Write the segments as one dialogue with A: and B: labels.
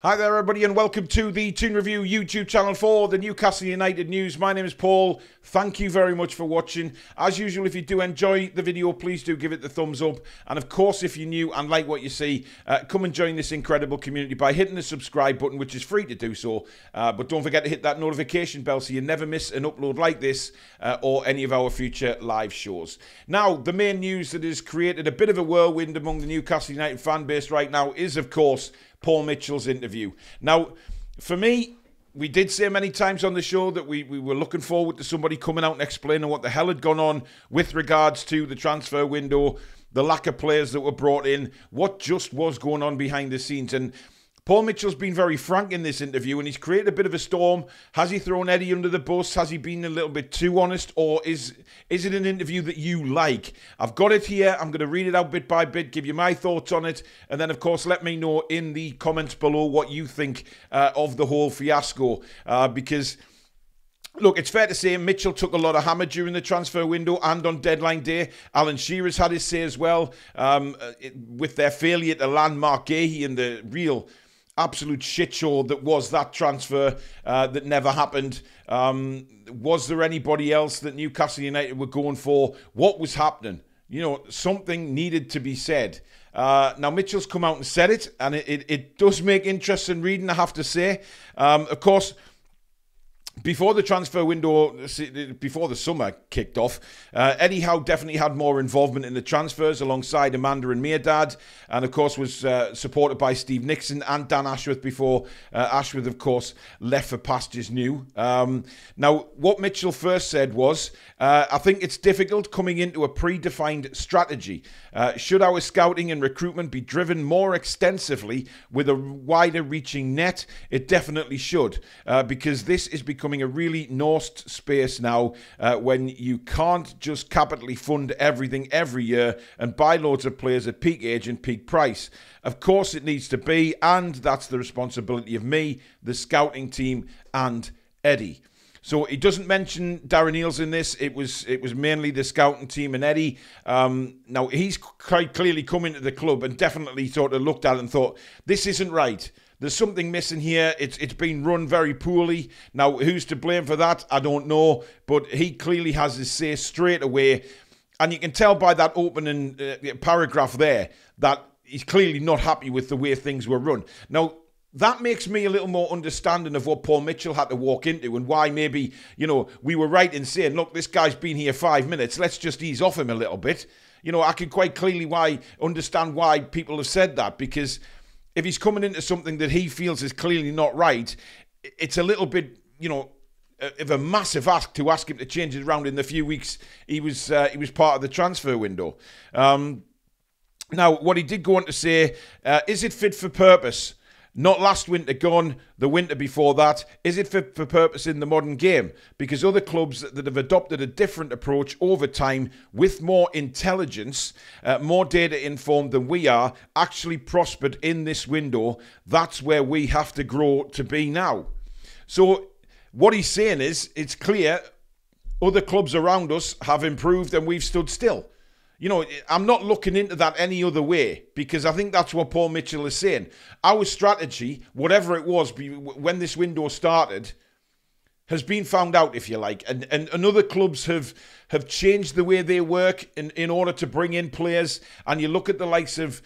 A: Hi there everybody and welcome to the Toon Review YouTube channel for the Newcastle United news. My name is Paul. Thank you very much for watching. As usual, if you do enjoy the video, please do give it the thumbs up. And of course, if you're new and like what you see, come and join this incredible community by hitting the subscribe button, which is free to do so. But don't forget to hit that notification bell so you never miss an upload like this or any of our future live shows. Now, the main news that has created a bit of a whirlwind among the Newcastle United fan base right now is, of course, Paul Mitchell's interview. Now, for me, we did say many times on the show that we were looking forward to somebody coming out and explaining what the hell had gone on with regards to the transfer window, the lack of players that were brought in, what just was going on behind the scenes. And Paul Mitchell's been very frank in this interview and he's created a bit of a storm. Has he thrown Eddie under the bus? Has he been a little bit too honest? Or is it an interview that you like? I've got it here. I'm going to read it out bit by bit, give you my thoughts on it. And then, of course, let me know in the comments below what you think of the whole fiasco. Because look, it's fair to say Mitchell took a lot of hammer during the transfer window and on deadline day. Alan Shearer's had his say as well with their failure to land Mark Gahey and the real absolute shit show that was that transfer that never happened. Was there anybody else that Newcastle United were going for? What was happening? You know, something needed to be said. Now, Mitchell's come out and said it, and it does make interesting reading, I have to say. Of course, before the transfer window, before the summer kicked off, Eddie Howe definitely had more involvement in the transfers alongside Amanda and Mairdad, and of course was supported by Steve Nixon and Dan Ashworth before Ashworth, of course, left for pastures new. Now, what Mitchell first said was, I think it's difficult coming into a predefined strategy. Should our scouting and recruitment be driven more extensively with a wider reaching net? It definitely should, because this is becoming a really nosed space now when you can't just capitally fund everything every year and buy loads of players at peak age and peak price. Of course it needs to be, and that's the responsibility of me, the scouting team and Eddie. So he doesn't mention Darren Eales in this. It was mainly the scouting team and Eddie. Now, he's quite clearly come into the club and definitely sort of looked at it and thought, this isn't right. There's something missing here. It's been run very poorly. Now, who's to blame for that? I don't know. But he clearly has his say straight away. And you can tell by that opening paragraph there that he's clearly not happy with the way things were run. Now, that makes me a little more understanding of what Paul Mitchell had to walk into and why maybe, you know, we were right in saying, look, this guy's been here 5 minutes. Let's just ease off him a little bit. You know, I can quite clearly understand why people have said that, because if he's coming into something that he feels is clearly not right, it's a little bit, you know, of a massive ask to ask him to change it around in the few weeks he was part of the transfer window. Now, what he did go on to say, is it fit for purpose? Not last winter gone, the winter before that. Is it fit for purpose in the modern game? Because other clubs that have adopted a different approach over time with more intelligence, more data informed than we are, actually prospered in this window. That's where we have to grow to be now. So what he's saying is, it's clear other clubs around us have improved and we've stood still. You know, I'm not looking into that any other way, because I think that's what Paul Mitchell is saying. Our strategy, whatever it was when this window started, has been found out, if you like. And other clubs have changed the way they work in order to bring in players. And you look at the likes of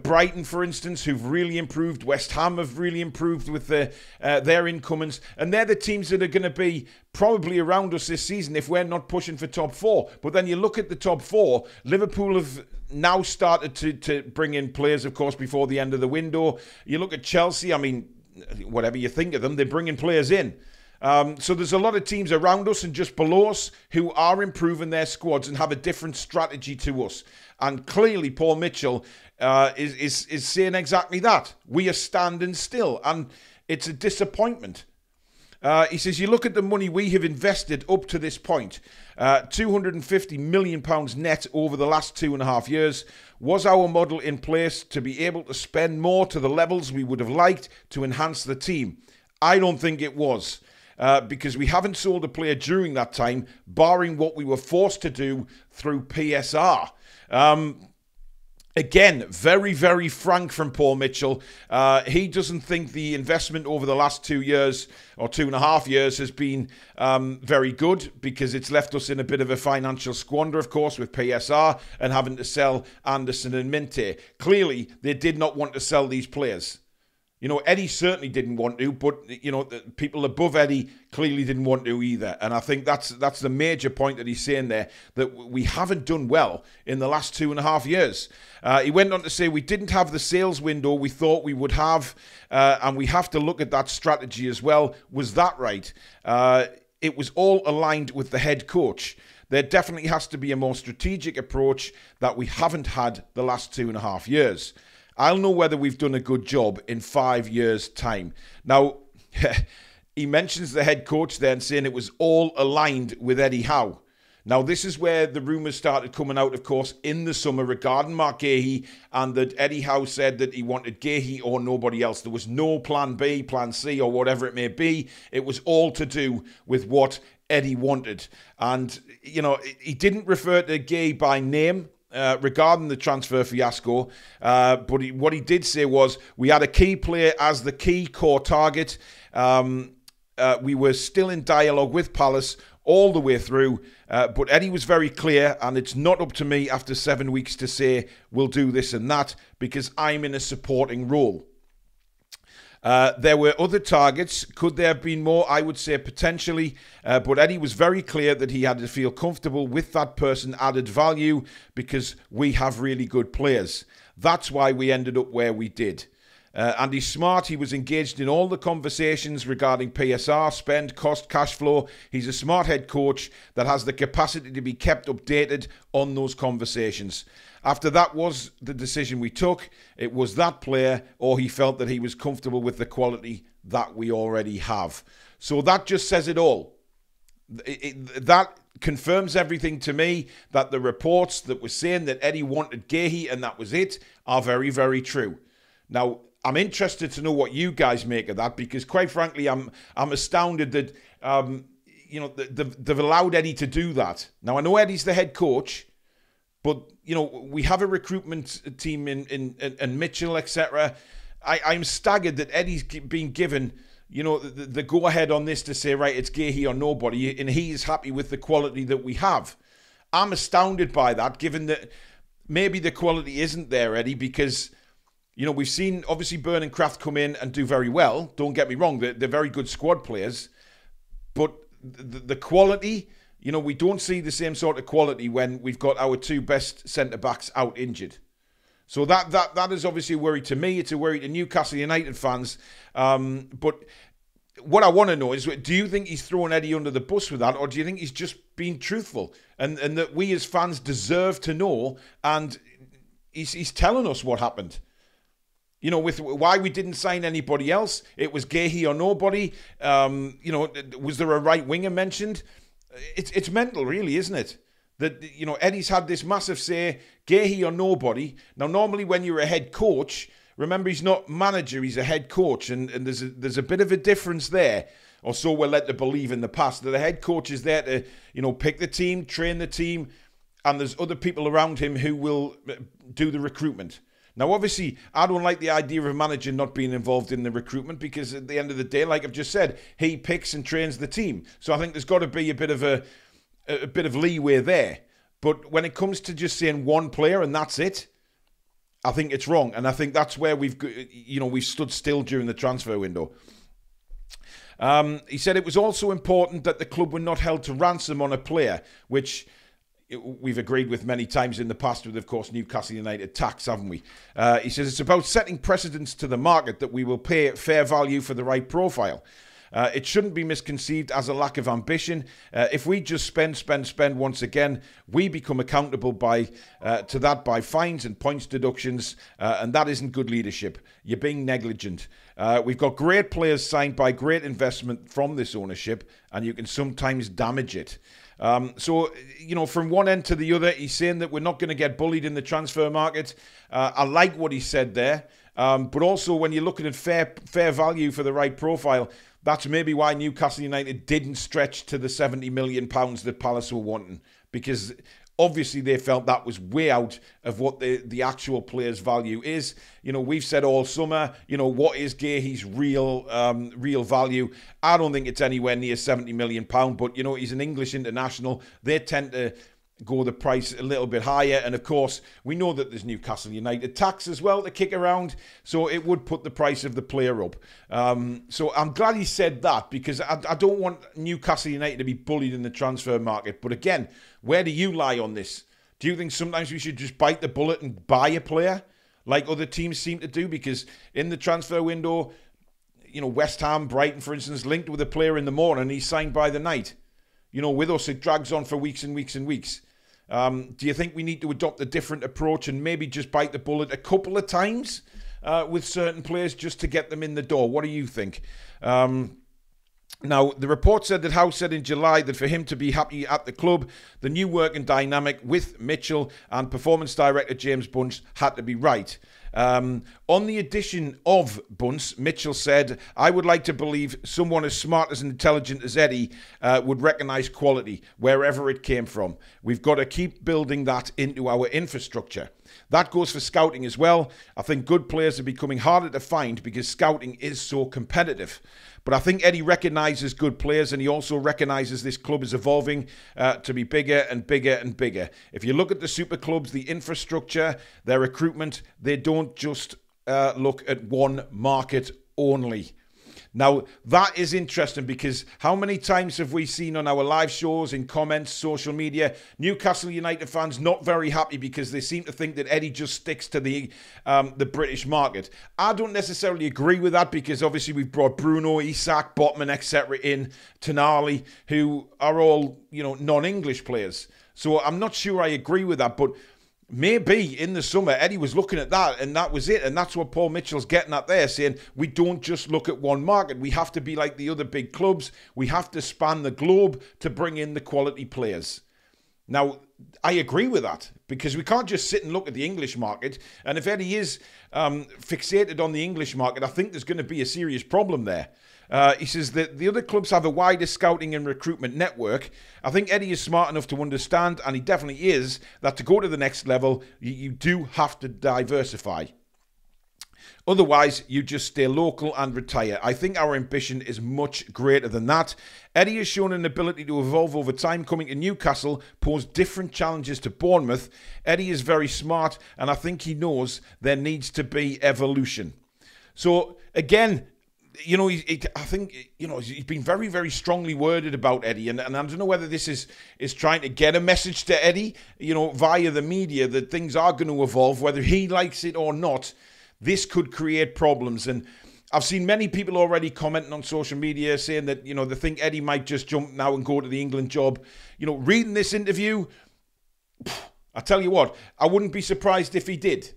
A: Brighton, for instance, who've really improved. West Ham have really improved with their incomings. And they're the teams that are going to be probably around us this season if we're not pushing for top 4. But then you look at the top 4, Liverpool have now started to bring in players, of course, before the end of the window. You look at Chelsea, I mean, whatever you think of them, they're bringing players in. So there's a lot of teams around us and just below us who are improving their squads and have a different strategy to us. And clearly Paul Mitchell is saying exactly that. We are standing still, and it's a disappointment. He says, you look at the money we have invested up to this point, £250 million net over the last 2.5 years. Was our model in place to be able to spend more to the levels we would have liked to enhance the team? I don't think it was. Because we haven't sold a player during that time, barring what we were forced to do through PSR. Again, very, very frank from Paul Mitchell. He doesn't think the investment over the last 2 years or 2.5 years has been very good, because it's left us in a bit of a financial squander, of course, with PSR and having to sell Anderson and Minte. Clearly, they did not want to sell these players. You know, Eddie certainly didn't want to, but, you know, the people above Eddie clearly didn't want to either. And I think that's the major point that he's saying there, that we haven't done well in the last 2.5 years. He went on to say we didn't have the sales window we thought we would have, and we have to look at that strategy as well. Was that right? It was all aligned with the head coach. There definitely has to be a more strategic approach that we haven't had the last 2.5 years. I'll know whether we've done a good job in 5 years' time. Now, he mentions the head coach there and saying it was all aligned with Eddie Howe. Now, this is where the rumours started coming out, of course, in the summer regarding Mark Gahey, and that Eddie Howe said that he wanted Gahey or nobody else. There was no plan B, plan C, or whatever it may be. It was all to do with what Eddie wanted. And, you know, he didn't refer to Gahey by name regarding the transfer fiasco, but what he did say was we had a key player as the key core target. We were still in dialogue with Palace all the way through, but Eddie was very clear, and it's not up to me after 7 weeks to say we'll do this and that, because I'm in a supporting role. There were other targets. Could there have been more? I would say potentially. But Eddie was very clear that he had to feel comfortable with that person added value, because we have really good players. That's why we ended up where we did. And he's smart. He was engaged in all the conversations regarding PSR, spend, cost, cash flow. He's a smart head coach that has the capacity to be kept updated on those conversations. After that was the decision we took. It was that player, or he felt that he was comfortable with the quality that we already have. So that just says it all. That confirms everything to me, that the reports that were saying that Eddie wanted Gahey and that was it are very, very true. Now, I'm interested to know what you guys make of that, because quite frankly, I'm astounded that you know, they've allowed Eddie to do that. Now, I know Eddie's the head coach, but, you know, we have a recruitment team in Mitchell, etc. I'm staggered that Eddie's been given, you know, the go-ahead on this to say, right, it's Gahey or nobody, and he is happy with the quality that we have. I'm astounded by that, given that maybe the quality isn't there, Eddie, because, you know, we've seen, obviously, Burn and Kraft come in and do very well. Don't get me wrong, they're very good squad players. But the quality, you know, we don't see the same sort of quality when we've got our two best centre-backs out injured. So that is obviously a worry to me. It's a worry to Newcastle United fans. But what I want to know is, do you think he's throwing Eddie under the bus with that, or do you think he's just being truthful and that we as fans deserve to know, and he's telling us what happened? You know, with why we didn't sign anybody else. It was Gahey or nobody. You know, was there a right winger mentioned? It's mental, really, isn't it? That, you know, Eddie's had this massive say, Gahey or nobody. Now, normally when you're a head coach, remember, he's not manager, he's a head coach, and there's a bit of a difference there. Or so we're led to believe in the past, that the head coach is there to, you know, pick the team, train the team, and there's other people around him who will do the recruitment. Now, obviously, I don't like the idea of a manager not being involved in the recruitment, because at the end of the day, like I've just said, he picks and trains the team. So I think there's got to be a bit of leeway there. But when it comes to just saying one player and that's it, I think it's wrong. And I think that's where we've stood still during the transfer window. He said it was also important that the club were not held to ransom on a player, which we've agreed with many times in the past with, of course, Newcastle United tax, haven't we? He says it's about setting precedents to the market that we will pay fair value for the right profile. It shouldn't be misconceived as a lack of ambition. If we just spend once again, we become accountable to that by fines and points deductions, and that isn't good leadership. You're being negligent. We've got great players signed by great investment from this ownership, and you can sometimes damage it. So, you know, from one end to the other, he's saying that we're not going to get bullied in the transfer market. I like what he said there. But also, when you're looking at fair value for the right profile, that's maybe why Newcastle United didn't stretch to the £70 million that Palace were wanting. Because Obviously, they felt that was way out of what the actual player's value is. You know, we've said all summer, you know, what is Guehi's real value? I don't think it's anywhere near £70 million, but, you know, he's an English international. They tend to go the price a little bit higher, and of course we know that there's Newcastle United tax as well to kick around, so it would put the price of the player up. So I'm glad he said that, because I don't want Newcastle United to be bullied in the transfer market. But again, where do you lie on this? Do you think sometimes we should just bite the bullet and buy a player like other teams seem to do? Because in the transfer window, you know, West Ham, Brighton for instance, linked with a player in the morning, he's signed by the night. You know, with us, it drags on for weeks and weeks and weeks. Do you think we need to adopt a different approach and maybe just bite the bullet a couple of times with certain players just to get them in the door? What do you think? Now, the report said that Howe said in July that for him to be happy at the club, the new working dynamic with Mitchell and performance director James Bunce had to be right. On the addition of Bunce, Mitchell said, I would like to believe someone as smart as intelligent as Eddie would recognise quality wherever it came from. We've got to keep building that into our infrastructure. That goes for scouting as well. I think good players are becoming harder to find because scouting is so competitive. But I think Eddie recognises good players, and he also recognises this club is evolving to be bigger and bigger and bigger. If you look at the super clubs, the infrastructure, their recruitment, they don't just look at one market only. Now, that is interesting, because how many times have we seen on our live shows, in comments, social media, Newcastle United fans not very happy because they seem to think that Eddie just sticks to the British market. I don't necessarily agree with that, because obviously we've brought Bruno, Isak, Botman, etc. in, Tonali, who are all, you know, non-English players. So I'm not sure I agree with that, but maybe in the summer Eddie was looking at that and that was it, and that's what Paul Mitchell's getting at there, saying we don't just look at one market. We have to be like the other big clubs. We have to span the globe to bring in the quality players. Now, I agree with that, because we can't just sit and look at the English market, and if Eddie is fixated on the English market, I think there's going to be a serious problem there. He says that the other clubs have a wider scouting and recruitment network. I think Eddie is smart enough to understand, and he definitely is, that to go to the next level, you do have to diversify. Otherwise, you just stay local and retire. I think our ambition is much greater than that. Eddie has shown an ability to evolve over time. Coming to Newcastle posed different challenges to Bournemouth. Eddie is very smart, and I think he knows there needs to be evolution. So, again, you know, I think, you know, he's been very, very strongly worded about Eddie, and I don't know whether this is trying to get a message to Eddie, you know, via the media, that things are going to evolve, whether he likes it or not. This could create problems, and I've seen many people already commenting on social media saying that, you know, they think Eddie might just jump now and go to the England job. You know, reading this interview, I tell you what, I wouldn't be surprised if he did.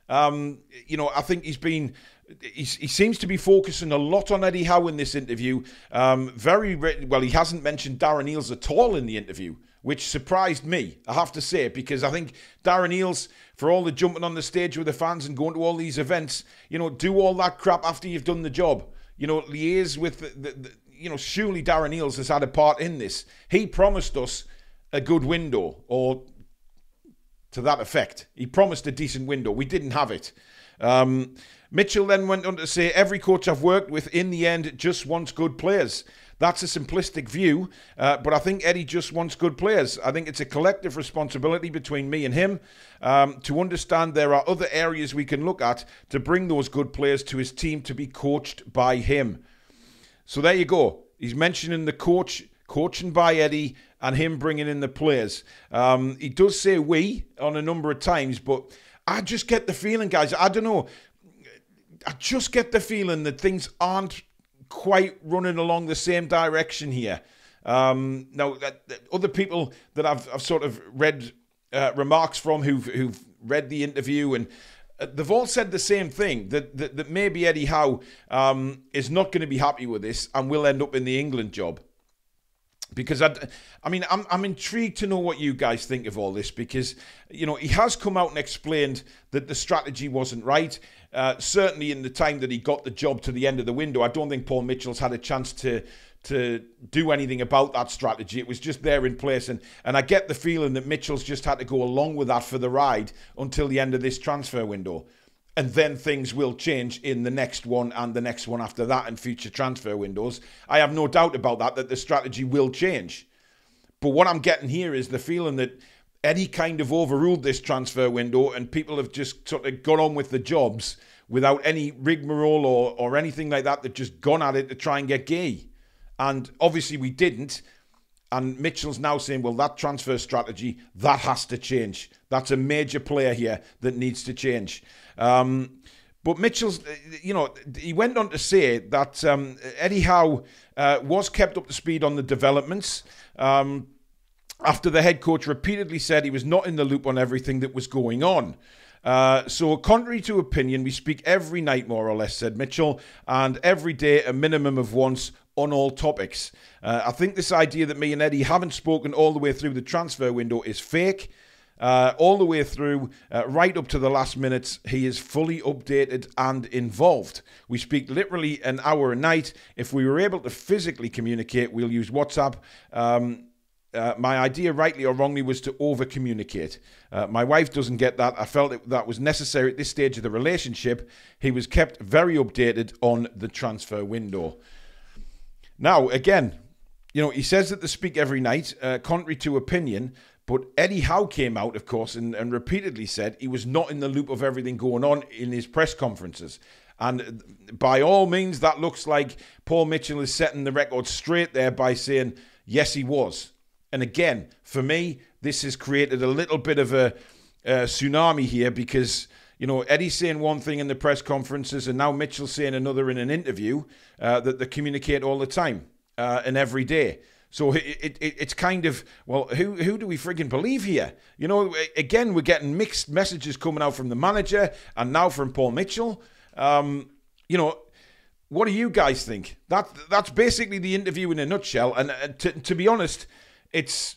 A: You know, I think he seems to be focusing a lot on Eddie Howe in this interview. Well, he hasn't mentioned Darren Eales at all in the interview, which surprised me, I have to say, because I think Darren Eales, for all the jumping on the stage with the fans and going to all these events, you know, do all that crap after you've done the job. You know, liaise with you know, surely Darren Eales has had a part in this. He promised us a good window, or to that effect. He promised a decent window. We didn't have it. Mitchell then went on to say, every coach I've worked with in the end just wants good players. That's a simplistic view, but I think Eddie just wants good players. I think it's a collective responsibility between me and him to understand there are other areas we can look at to bring those good players to his team to be coached by him. So there you go. He's mentioning the coaching by Eddie and him bringing in the players. He does say we on a number of times, but I just get the feeling, guys, I don't know, I just get the feeling that things aren't quite running along the same direction here. Now, other people that I've sort of read remarks from who've read the interview, and they've all said the same thing, that maybe Eddie Howe is not going to be happy with this and will end up in the England job. Because I'm intrigued to know what you guys think of all this, because, you know, he has come out and explained that the strategy wasn't right. certainly in the time that he got the job to the end of the window, I don't think Paul Mitchell's had a chance to do anything about that strategy. It was just there in place, and I get the feeling that Mitchell's just had to go along with that for the ride until the end of this transfer window. And then things will change in the next one and the next one after that and future transfer windows. I have no doubt about that the strategy will change. But what I'm getting here is the feeling that Eddie kind of overruled this transfer window and people have just sort of got on with the jobs without any rigmarole or anything like that. They've just gone at it to try and get gay. And obviously we didn't. And Mitchell's now saying, well, that transfer strategy, that has to change. That's a major player here that needs to change. But Mitchell's, he went on to say that Eddie Howe was kept up to speed on the developments after the head coach repeatedly said he was not in the loop on everything that was going on. So contrary to opinion, we speak every night, more or less, said Mitchell, and every day a minimum of once on all topics. I think this idea that me and Eddie haven't spoken all the way through the transfer window is fake. All the way through, right up to the last minutes, he is fully updated and involved. We speak literally an hour a night. If we were able to physically communicate, we'll use WhatsApp. My idea, rightly or wrongly, was to over-communicate. My wife doesn't get that. I felt that was necessary at this stage of the relationship. He was kept very updated on the transfer window. Now, again, he says that they speak every night, contrary to opinion, but Eddie Howe came out, of course, and repeatedly said he was not in the loop of everything going on in his press conferences. And by all means, that looks like Paul Mitchell is setting the record straight there by saying, yes, he was. And again, for me, this has created a little bit of a tsunami here because, Eddie's saying one thing in the press conferences and now Mitchell's saying another in an interview that they communicate all the time and every day. So it's kind of, well, who do we frigging believe here? Again, we're getting mixed messages coming out from the manager and now from Paul Mitchell. What do you guys think? That's basically the interview in a nutshell. And to be honest, it's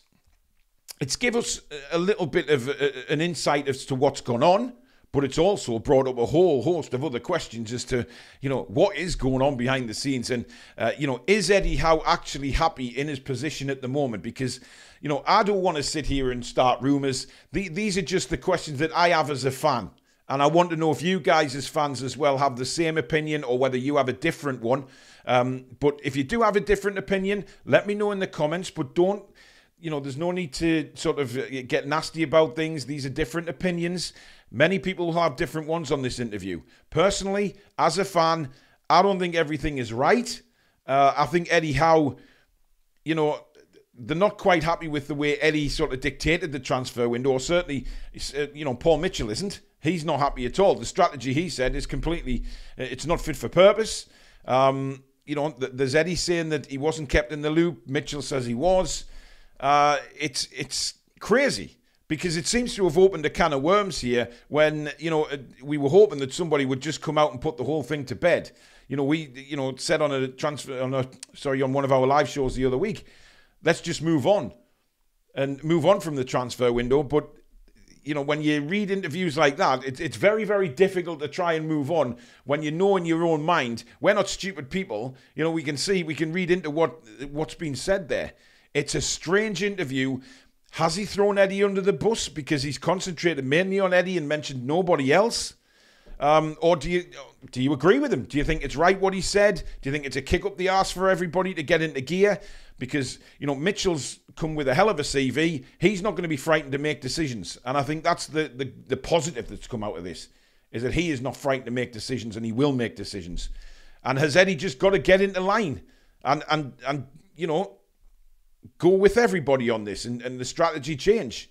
A: give us a little bit of an insight as to what's gone on, but it's also brought up a whole host of other questions as to, what is going on behind the scenes. And, is Eddie Howe actually happy in his position at the moment? Because, I don't want to sit here and start rumours. These are just the questions that I have as a fan. And I want to know if you guys as fans as well have the same opinion or whether you have a different one. But if you do have a different opinion, let me know in the comments. But don't, there's no need to sort of get nasty about things. These are different opinions. Many people will have different ones on this interview. Personally, as a fan, I don't think everything is right. I think Eddie Howe, they're not quite happy with the way Eddie sort of dictated the transfer window. Or certainly, Paul Mitchell isn't. He's not happy at all. The strategy, he said, is completely, it's not fit for purpose. There's Eddie saying that he wasn't kept in the loop. Mitchell says he was. It's crazy because it seems to have opened a can of worms here when, we were hoping that somebody would just come out and put the whole thing to bed. We said on one of our live shows the other week, let's just move on from the transfer window. But when you read interviews like that, it's very, very difficult to try and move on when you know in your own mind, we're not stupid people. We can read into what's been said there. It's a strange interview. Has he thrown Eddie under the bus because he's concentrated mainly on Eddie and mentioned nobody else? Or do you agree with him? Do you think it's right what he said? Do you think it's a kick up the arse for everybody to get into gear? Because, Mitchell's come with a hell of a CV. He's not going to be frightened to make decisions. And I think that's the positive that's come out of this, is that he is not frightened to make decisions and he will make decisions. And has Eddie just got to get into line and go with everybody on this and the strategy change?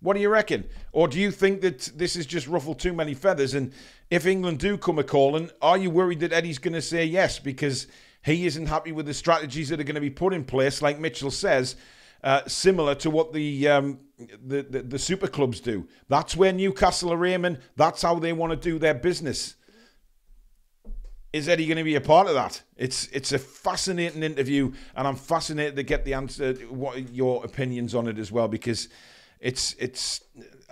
A: What do you reckon? Or do you think that this is just ruffled too many feathers? And if England do come a-calling, are you worried that Eddie's going to say yes because he isn't happy with the strategies that are going to be put in place, like Mitchell says, similar to what the super clubs do? That's where Newcastle are aiming. That's how they want to do their business. Is Eddie going to be a part of that? It's a fascinating interview, and I'm fascinated to get the answer, what your opinions on it as well, because it's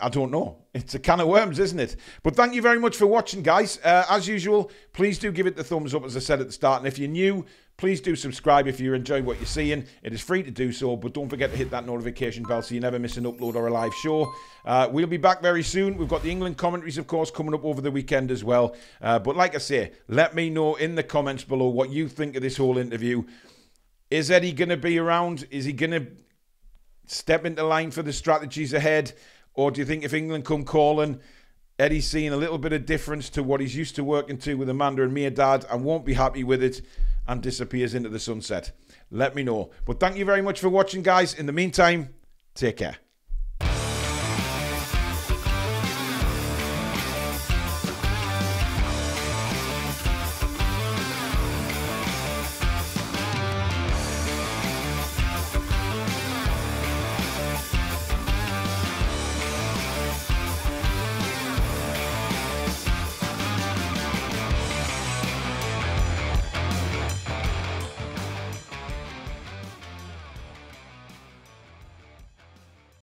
A: I don't know. It's a can of worms, isn't it? But thank you very much for watching, guys. As usual, please do give it the thumbs up, as I said at the start. And if you're new, please do subscribe if you're enjoying what you're seeing. It is free to do so, but don't forget to hit that notification bell so you never miss an upload or a live show. We'll be back very soon. We've got the England commentaries, of course, coming up over the weekend as well. But like I say, let me know in the comments below what you think of this whole interview. Is Eddie going to be around? Is he going to step into line for the strategies ahead? Or do you think if England come calling, Eddie's seeing a little bit of difference to what he's used to working to with Amanda and Dad and won't be happy with it and disappears into the sunset? Let me know. But thank you very much for watching, guys. In the meantime, take care.